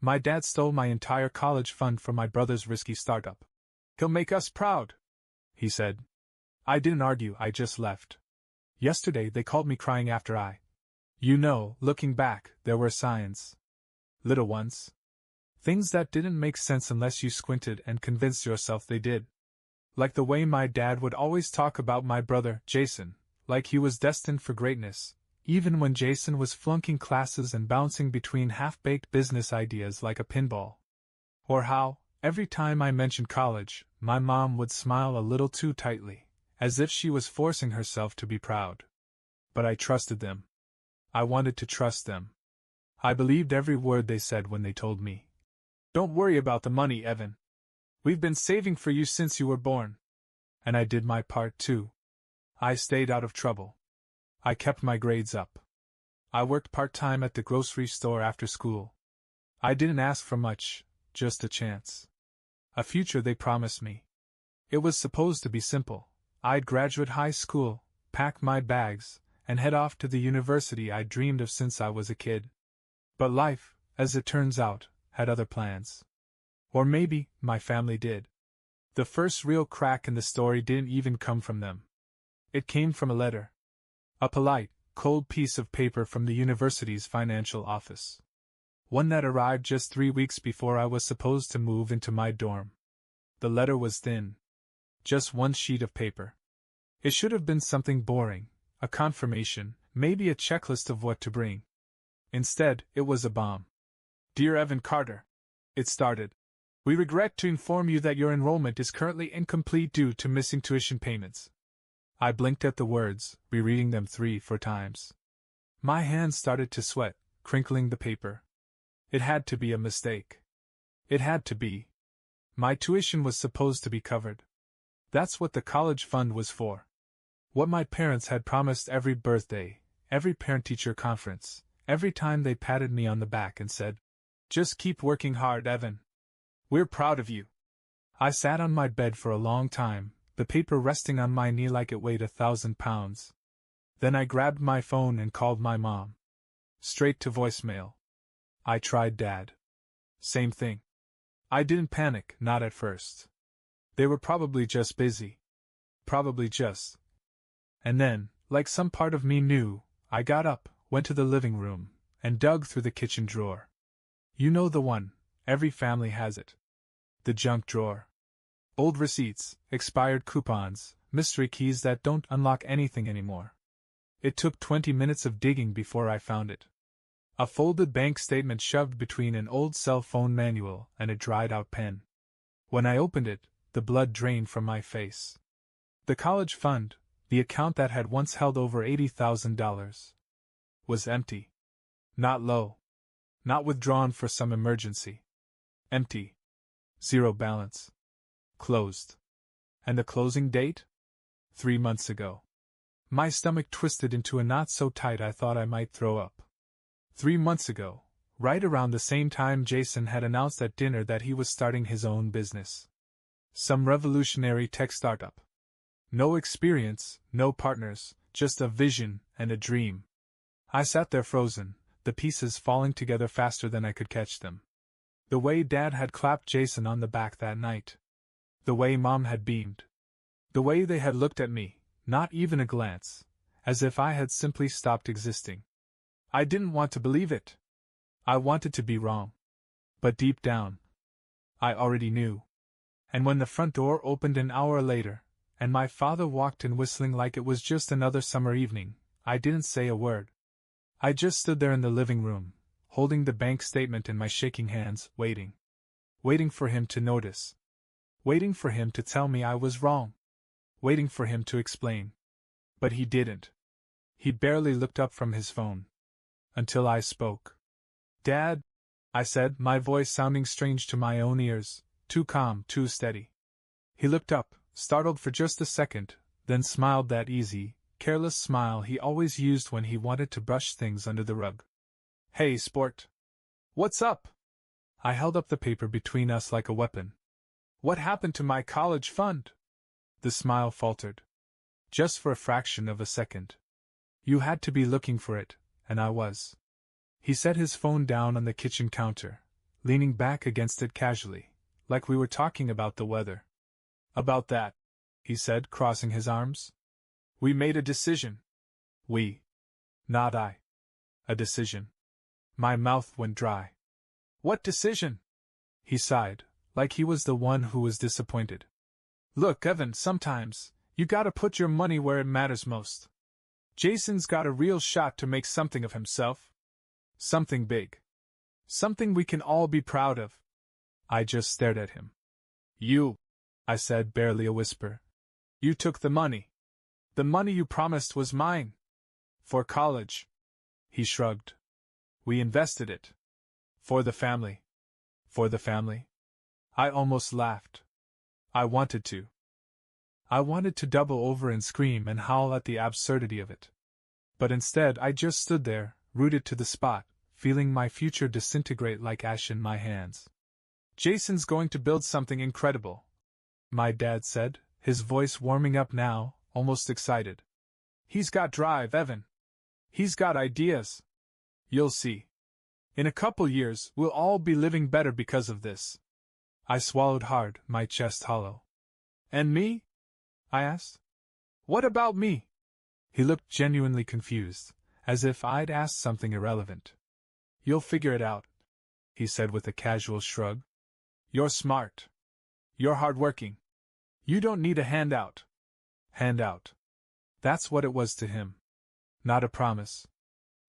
My dad stole my entire college fund for my brother's risky startup. He'll make us proud, he said. I didn't argue, I just left. Yesterday they called me crying after looking back, there were signs. Little ones. Things that didn't make sense unless you squinted and convinced yourself they did. Like the way my dad would always talk about my brother, Jason, like he was destined for greatness, even when Jason was flunking classes and bouncing between half-baked business ideas like a pinball. Or how, every time I mentioned college, my mom would smile a little too tightly, as if she was forcing herself to be proud. But I trusted them. I wanted to trust them. I believed every word they said when they told me, "Don't worry about the money, Evan. We've been saving for you since you were born." And I did my part too. I stayed out of trouble. I kept my grades up. I worked part-time at the grocery store after school. I didn't ask for much, just a chance. A future they promised me. It was supposed to be simple. I'd graduate high school, pack my bags, and head off to the university I'd dreamed of since I was a kid. But life, as it turns out, had other plans. Or maybe, my family did. The first real crack in the story didn't even come from them. It came from a letter. A polite, cold piece of paper from the university's financial office. One that arrived just 3 weeks before I was supposed to move into my dorm. The letter was thin. Just one sheet of paper. It should have been something boring, a confirmation, maybe a checklist of what to bring. Instead, it was a bomb. "Dear Evan Carter," it started. "We regret to inform you that your enrollment is currently incomplete due to missing tuition payments." I blinked at the words, rereading them 3-4 times. My hands started to sweat, crinkling the paper. It had to be a mistake. It had to be. My tuition was supposed to be covered. That's what the college fund was for. What my parents had promised every birthday, every parent-teacher conference, every time they patted me on the back and said, "Just keep working hard, Evan. We're proud of you." I sat on my bed for a long time, the paper resting on my knee like it weighed 1,000 pounds. Then I grabbed my phone and called my mom. Straight to voicemail. I tried Dad. Same thing. I didn't panic, not at first. They were probably just busy. Probably just. And then, like some part of me knew, I got up, went to the living room, and dug through the kitchen drawer. You know the one, every family has it. The junk drawer. Old receipts, expired coupons, mystery keys that don't unlock anything anymore. It took 20 minutes of digging before I found it. A folded bank statement shoved between an old cell phone manual and a dried-out pen. When I opened it, the blood drained from my face. The college fund, the account that had once held over $80,000, was empty. Not low. Not withdrawn for some emergency. Empty. Zero balance. Closed. And the closing date? 3 months ago. My stomach twisted into a knot so tight I thought I might throw up. 3 months ago, right around the same time Jason had announced at dinner that he was starting his own business. Some revolutionary tech startup. No experience, no partners, just a vision and a dream. I sat there frozen, the pieces falling together faster than I could catch them. The way Dad had clapped Jason on the back that night. The way Mom had beamed. The way they had looked at me, not even a glance, as if I had simply stopped existing. I didn't want to believe it. I wanted to be wrong. But deep down, I already knew. And when the front door opened an hour later, and my father walked in whistling like it was just another summer evening, I didn't say a word. I just stood there in the living room, holding the bank statement in my shaking hands, waiting. Waiting for him to notice. Waiting for him to tell me I was wrong. Waiting for him to explain. But he didn't. He barely looked up from his phone. Until I spoke. "Dad," I said, my voice sounding strange to my own ears, too calm, too steady. He looked up, startled for just a second, then smiled that easy, careless smile he always used when he wanted to brush things under the rug. "Hey, sport. What's up?" I held up the paper between us like a weapon. "What happened to my college fund?" The smile faltered. Just for a fraction of a second. "You had to be looking for it, and I was." He set his phone down on the kitchen counter, leaning back against it casually, like we were talking about the weather. About that, he said, crossing his arms. We made a decision. We. Not I. A decision. My mouth went dry. What decision? He sighed, like he was the one who was disappointed. Look, Evan, sometimes, you gotta put your money where it matters most. Jason's got a real shot to make something of himself. Something big. Something we can all be proud of. I just stared at him. You, I said, barely a whisper. You took the money. The money you promised was mine. For college. He shrugged. We invested it. For the family. For the family? I almost laughed. I wanted to. I wanted to double over and scream and howl at the absurdity of it. But instead I just stood there, rooted to the spot, feeling my future disintegrate like ash in my hands. Jason's going to build something incredible, my dad said, his voice warming up now, almost excited. He's got drive, Evan. He's got ideas. You'll see. In a couple years, we'll all be living better because of this. I swallowed hard, my chest hollow. And me? I asked. What about me? He looked genuinely confused, as if I'd asked something irrelevant. You'll figure it out, he said with a casual shrug. You're smart. You're hardworking. You don't need a handout. Handout. That's what it was to him. Not a promise.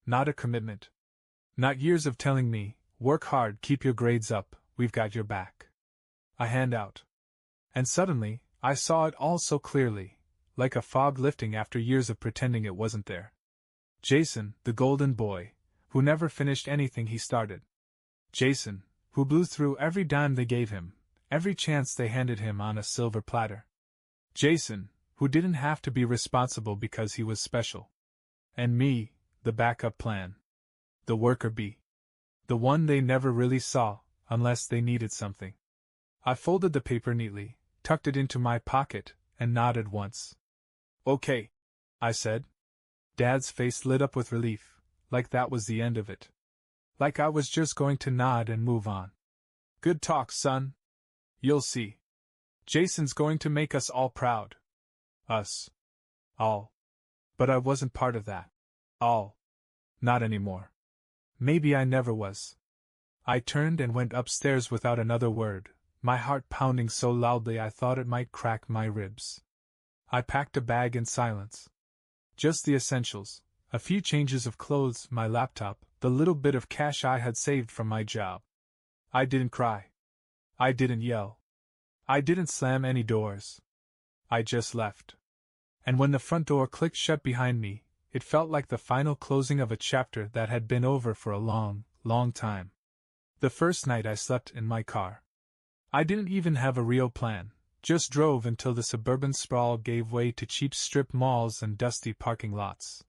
Not a commitment. Not years of telling me, work hard, keep your grades up, we've got your back. A handout. And suddenly, I saw it all so clearly, like a fog lifting after years of pretending it wasn't there. Jason, the golden boy, who never finished anything he started. Jason, who blew through every dime they gave him, every chance they handed him on a silver platter. Jason, who didn't have to be responsible because he was special. And me, the backup plan. The worker bee. The one they never really saw, unless they needed something. I folded the paper neatly, tucked it into my pocket, and nodded once. Okay, I said. Dad's face lit up with relief, like that was the end of it. Like I was just going to nod and move on. Good talk, son. You'll see. Jason's going to make us all proud. Us. All. But I wasn't part of that. All. Not anymore. Maybe I never was. I turned and went upstairs without another word, my heart pounding so loudly I thought it might crack my ribs. I packed a bag in silence. Just the essentials, a few changes of clothes, my laptop, the little bit of cash I had saved from my job. I didn't cry. I didn't yell. I didn't slam any doors. I just left. And when the front door clicked shut behind me, it felt like the final closing of a chapter that had been over for a long, long time. The first night I slept in my car. I didn't even have a real plan, just drove until the suburban sprawl gave way to cheap strip malls and dusty parking lots.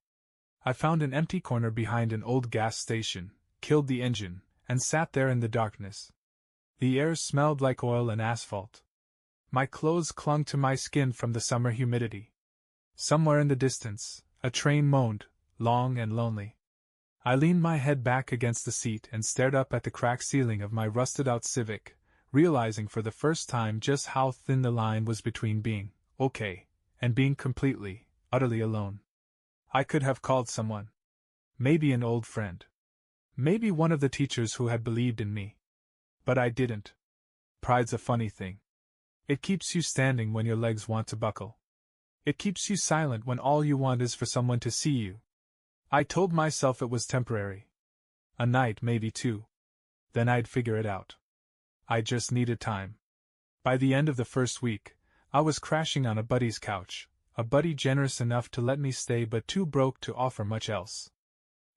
I found an empty corner behind an old gas station, killed the engine, and sat there in the darkness. The air smelled like oil and asphalt. My clothes clung to my skin from the summer humidity. Somewhere in the distance, a train moaned, long and lonely. I leaned my head back against the seat and stared up at the cracked ceiling of my rusted-out Civic, realizing for the first time just how thin the line was between being okay and being completely, utterly alone. I could have called someone. Maybe an old friend. Maybe one of the teachers who had believed in me. But I didn't. Pride's a funny thing. It keeps you standing when your legs want to buckle. It keeps you silent when all you want is for someone to see you. I told myself it was temporary. A night, maybe two. Then I'd figure it out. I just needed time. By the end of the first week, I was crashing on a buddy's couch, a buddy generous enough to let me stay but too broke to offer much else.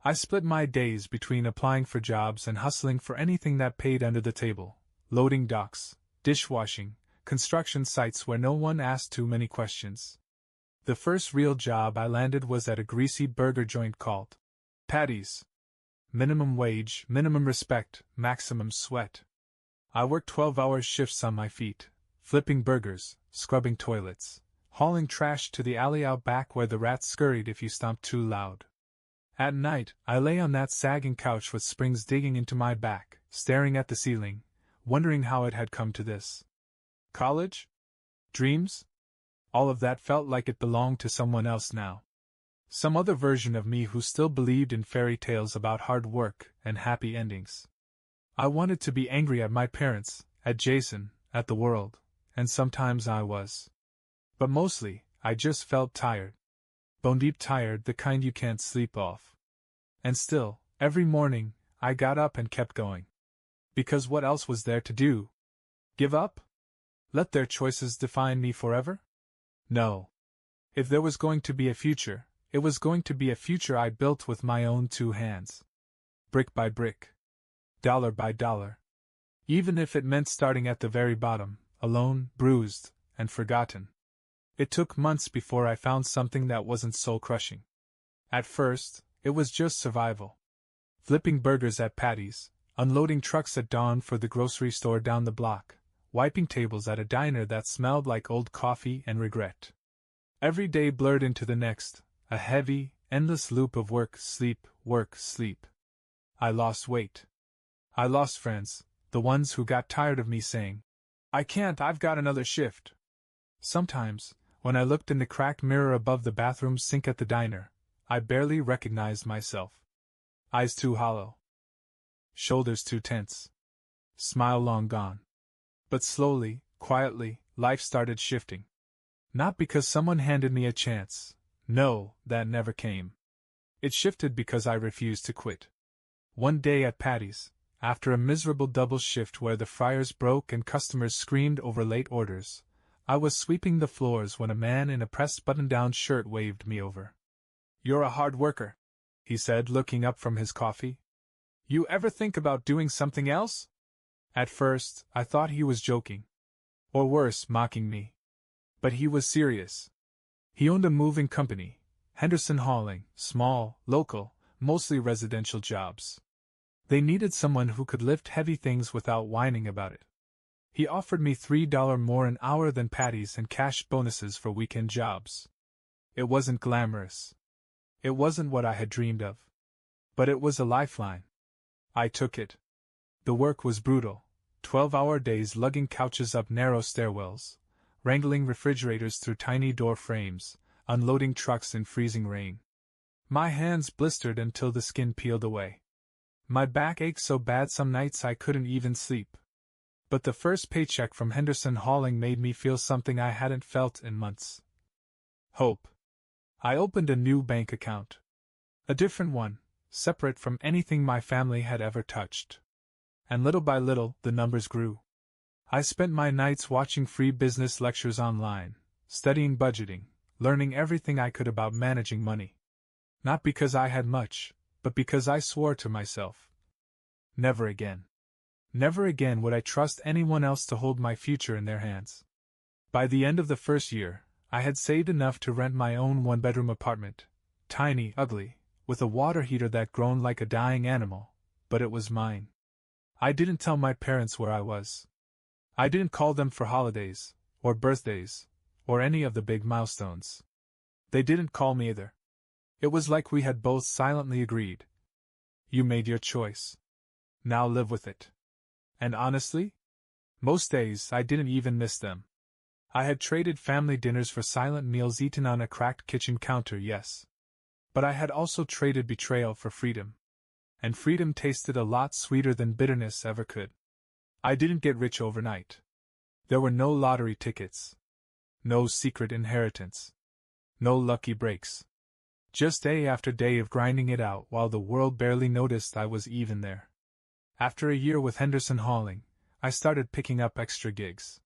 I split my days between applying for jobs and hustling for anything that paid under the table, loading docks, dishwashing, construction sites where no one asked too many questions. The first real job I landed was at a greasy burger joint called Patty's. Minimum wage, minimum respect, maximum sweat. I worked 12-hour shifts on my feet, flipping burgers, scrubbing toilets, hauling trash to the alley out back where the rats scurried if you stomped too loud. At night, I lay on that sagging couch with springs digging into my back, staring at the ceiling, wondering how it had come to this. College? Dreams? All of that felt like it belonged to someone else now. Some other version of me who still believed in fairy tales about hard work and happy endings. I wanted to be angry at my parents, at Jason, at the world, and sometimes I was. But mostly, I just felt tired. Bone-deep tired, the kind you can't sleep off. And still, every morning, I got up and kept going. Because what else was there to do? Give up? Let their choices define me forever? No. If there was going to be a future, it was going to be a future I built with my own 2 hands. Brick by brick. Dollar by dollar. Even if it meant starting at the very bottom, alone, bruised, and forgotten. It took months before I found something that wasn't soul-crushing. At first, it was just survival. Flipping burgers at Patty's, unloading trucks at dawn for the grocery store down the block, wiping tables at a diner that smelled like old coffee and regret. Every day blurred into the next, a heavy, endless loop of work, sleep, work, sleep. I lost weight. I lost friends, the ones who got tired of me saying, "I can't, I've got another shift." Sometimes, when I looked in the cracked mirror above the bathroom sink at the diner, I barely recognized myself. Eyes too hollow. Shoulders too tense. Smile long gone. But slowly, quietly, life started shifting. Not because someone handed me a chance. No, that never came. It shifted because I refused to quit. One day at Patty's, after a miserable double shift where the fryers broke and customers screamed over late orders, I was sweeping the floors when a man in a pressed button-down shirt waved me over. "You're a hard worker," he said, looking up from his coffee. "You ever think about doing something else?" At first, I thought he was joking. Or worse, mocking me. But he was serious. He owned a moving company, Henderson Hauling, small, local, mostly residential jobs. They needed someone who could lift heavy things without whining about it. He offered me $3 more an hour than Patty's and cash bonuses for weekend jobs. It wasn't glamorous. It wasn't what I had dreamed of. But it was a lifeline. I took it. The work was brutal, 12-hour days lugging couches up narrow stairwells, wrangling refrigerators through tiny door frames, unloading trucks in freezing rain. My hands blistered until the skin peeled away. My back ached so bad some nights I couldn't even sleep. But the first paycheck from Henderson Hauling made me feel something I hadn't felt in months. Hope. I opened a new bank account. A different one, separate from anything my family had ever touched. And little by little, the numbers grew. I spent my nights watching free business lectures online, studying budgeting, learning everything I could about managing money. Not because I had much, but because I swore to myself. Never again. Never again would I trust anyone else to hold my future in their hands. By the end of the first year, I had saved enough to rent my own one-bedroom apartment, tiny, ugly, with a water heater that groaned like a dying animal, but it was mine. I didn't tell my parents where I was. I didn't call them for holidays, or birthdays, or any of the big milestones. They didn't call me either. It was like we had both silently agreed. You made your choice. Now live with it. And honestly, most days I didn't even miss them. I had traded family dinners for silent meals eaten on a cracked kitchen counter, yes. But I had also traded betrayal for freedom. And freedom tasted a lot sweeter than bitterness ever could. I didn't get rich overnight. There were no lottery tickets. No secret inheritance. No lucky breaks. Just day after day of grinding it out while the world barely noticed I was even there. After a year with Henderson Hauling, I started picking up extra gigs.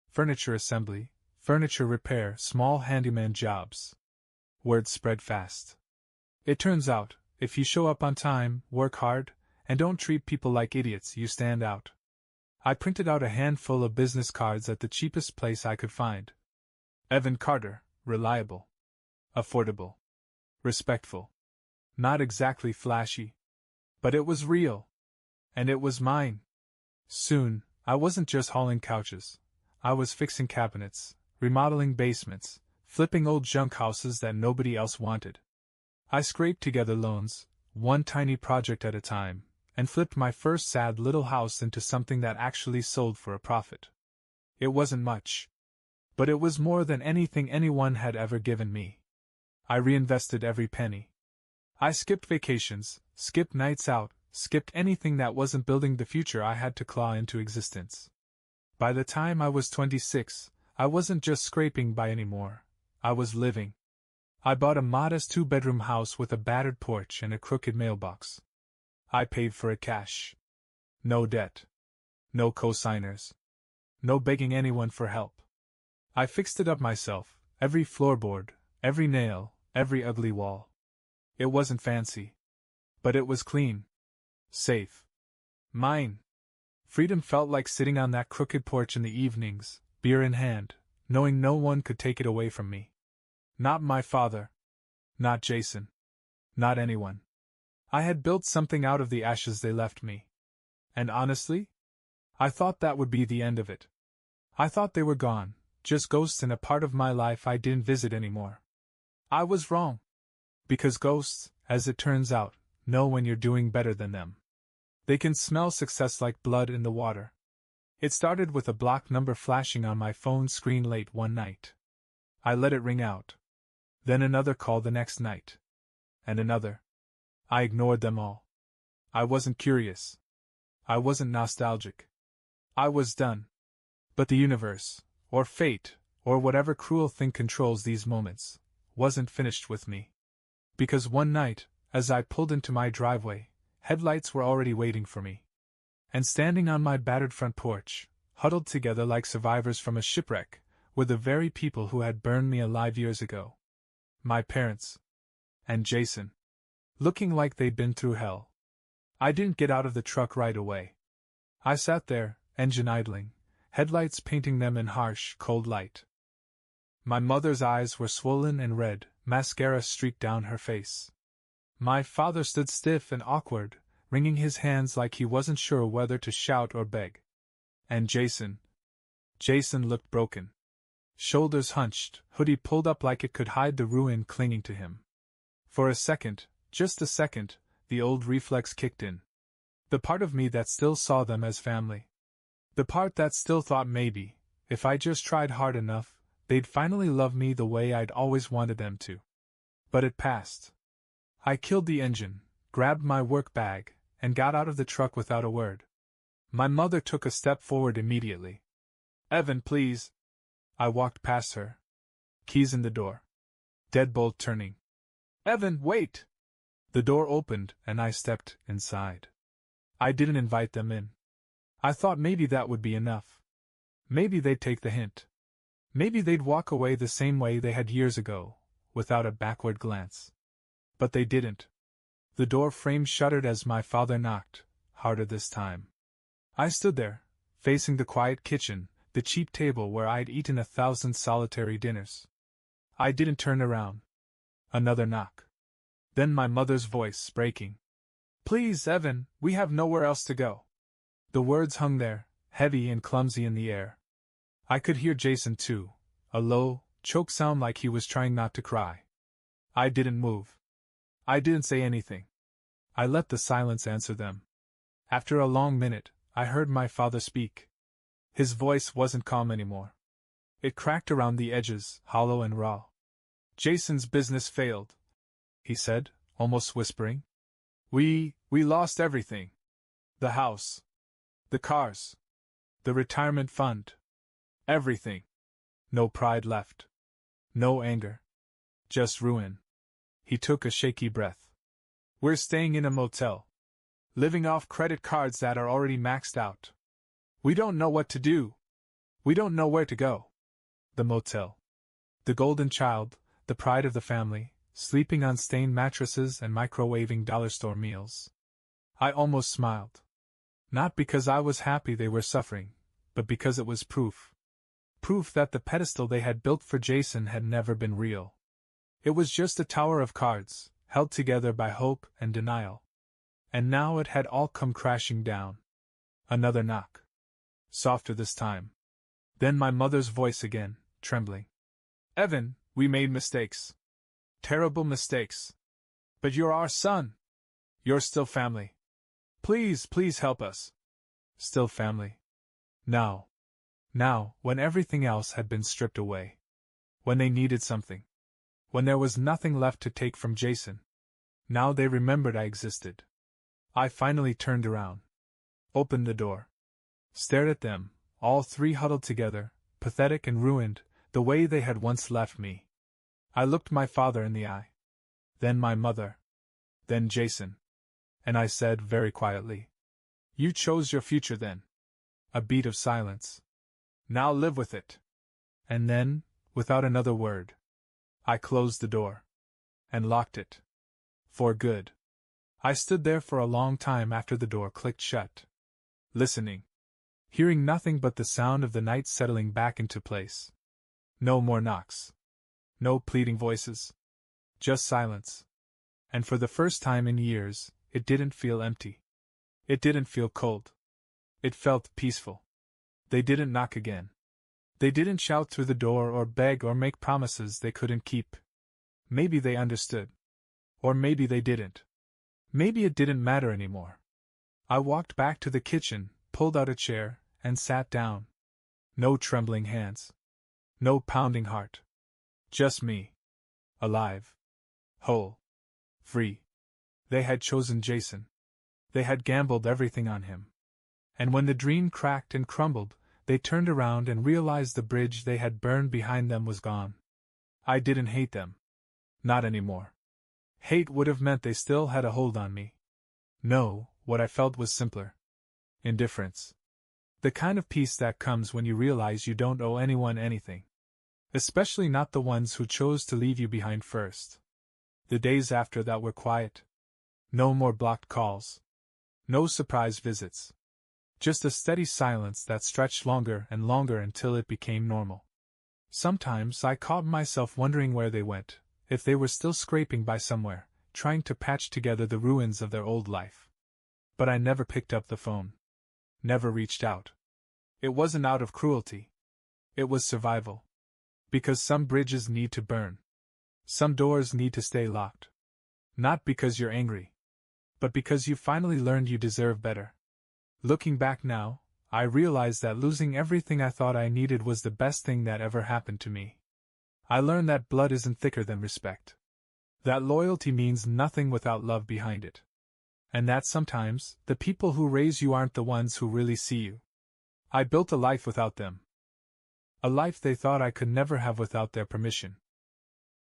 Furniture assembly, furniture repair, small handyman jobs. Word spread fast. It turns out, if you show up on time, work hard, and don't treat people like idiots, you stand out. I printed out a handful of business cards at the cheapest place I could find. Evan Carter, reliable. Affordable. Respectful. Not exactly flashy. But it was real. And it was mine. Soon, I wasn't just hauling couches. I was fixing cabinets, remodeling basements, flipping old junk houses that nobody else wanted. I scraped together loans, one tiny project at a time, and flipped my first sad little house into something that actually sold for a profit. It wasn't much, but it was more than anything anyone had ever given me. I reinvested every penny. I skipped vacations, skipped nights out, skipped anything that wasn't building the future I had to claw into existence. By the time I was 26, I wasn't just scraping by anymore. I was living. I bought a modest 2-bedroom house with a battered porch and a crooked mailbox. I paid for it cash. No debt. No co-signers. No begging anyone for help. I fixed it up myself, every floorboard, every nail, every ugly wall. It wasn't fancy. But it was clean. Safe. Mine. Freedom felt like sitting on that crooked porch in the evenings, beer in hand, knowing no one could take it away from me. Not my father. Not Jason. Not anyone. I had built something out of the ashes they left me. And honestly, I thought that would be the end of it. I thought they were gone, just ghosts in a part of my life I didn't visit anymore. I was wrong. Because ghosts, as it turns out, know when you're doing better than them. They can smell success like blood in the water. It started with a block number flashing on my phone screen late one night. I let it ring out. Then another call the next night. And another. I ignored them all. I wasn't curious. I wasn't nostalgic. I was done. But the universe, or fate, or whatever cruel thing controls these moments, wasn't finished with me. Because one night, as I pulled into my driveway, headlights were already waiting for me. And standing on my battered front porch, huddled together like survivors from a shipwreck, were the very people who had burned me alive years ago. My parents. And Jason. Looking like they'd been through hell. I didn't get out of the truck right away. I sat there, engine idling, headlights painting them in harsh, cold light. My mother's eyes were swollen and red, mascara streaked down her face. My father stood stiff and awkward, wringing his hands like he wasn't sure whether to shout or beg. And Jason looked broken. Shoulders hunched, hoodie pulled up like it could hide the ruin clinging to him. For a second, just a second, the old reflex kicked in. The part of me that still saw them as family. The part that still thought maybe, if I just tried hard enough, they'd finally love me the way I'd always wanted them to. But it passed. I killed the engine, grabbed my work bag, and got out of the truck without a word. My mother took a step forward immediately. "Evan, please." I walked past her. Keys in the door. Deadbolt turning. "Evan, wait!" The door opened, and I stepped inside. I didn't invite them in. I thought maybe that would be enough. Maybe they'd take the hint. Maybe they'd walk away the same way they had years ago, without a backward glance. But they didn't. The door frame shuddered as my father knocked, harder this time. I stood there, facing the quiet kitchen, the cheap table where I'd eaten 1,000 solitary dinners. I didn't turn around. Another knock. Then my mother's voice, breaking. "Please, Evan, we have nowhere else to go." The words hung there, heavy and clumsy in the air. I could hear Jason too, a low, choked sound like he was trying not to cry. I didn't move. I didn't say anything. I let the silence answer them. After a long minute, I heard my father speak. His voice wasn't calm anymore. It cracked around the edges, hollow and raw. "Jason's business failed," he said, almost whispering. We lost everything. The house. The cars. The retirement fund. Everything. No pride left. No anger. Just ruin." He took a shaky breath. "We're staying in a motel. Living off credit cards that are already maxed out. We don't know what to do. We don't know where to go." The motel. The golden child, the pride of the family, sleeping on stained mattresses and microwaving dollar store meals. I almost smiled. Not because I was happy they were suffering, but because it was proof. Proof that the pedestal they had built for Jason had never been real. It was just a tower of cards, held together by hope and denial. And now it had all come crashing down. Another knock. Softer this time. Then my mother's voice again, trembling. "Evan, we made mistakes. Terrible mistakes. But you're our son. You're still family. Please, please help us. Still family. Now, when everything else had been stripped away. When they needed something. When there was nothing left to take from Jason. Now they remembered I existed. I finally turned around. Opened the door. Stared at them, all three huddled together, pathetic and ruined, the way they had once left me. I looked my father in the eye. Then my mother. Then Jason. And I said very quietly, "You chose your future then." A beat of silence. "Now live with it." And then, without another word, I closed the door. And locked it. For good. I stood there for a long time after the door clicked shut. Listening. Hearing nothing but the sound of the night settling back into place. No more knocks. No pleading voices. Just silence. And for the first time in years, it didn't feel empty. It didn't feel cold. It felt peaceful. They didn't knock again. They didn't shout through the door or beg or make promises they couldn't keep. Maybe they understood. Or maybe they didn't. Maybe it didn't matter anymore. I walked back to the kitchen, pulled out a chair, and sat down. No trembling hands. No pounding heart. Just me. Alive. Whole. Free. They had chosen Jason. They had gambled everything on him. And when the dream cracked and crumbled, they turned around and realized the bridge they had burned behind them was gone. I didn't hate them. Not anymore. Hate would have meant they still had a hold on me. No, what I felt was simpler. Indifference. The kind of peace that comes when you realize you don't owe anyone anything. Especially not the ones who chose to leave you behind first. The days after that were quiet. No more blocked calls. No surprise visits. Just a steady silence that stretched longer and longer until it became normal. Sometimes I caught myself wondering where they went, if they were still scraping by somewhere, trying to patch together the ruins of their old life. But I never picked up the phone. Never reached out. It wasn't out of cruelty. It was survival. Because some bridges need to burn. Some doors need to stay locked. Not because you're angry. But because you finally learned you deserve better. Looking back now, I realize that losing everything I thought I needed was the best thing that ever happened to me. I learned that blood isn't thicker than respect. That loyalty means nothing without love behind it. And that sometimes, the people who raise you aren't the ones who really see you. I built a life without them. A life they thought I could never have without their permission.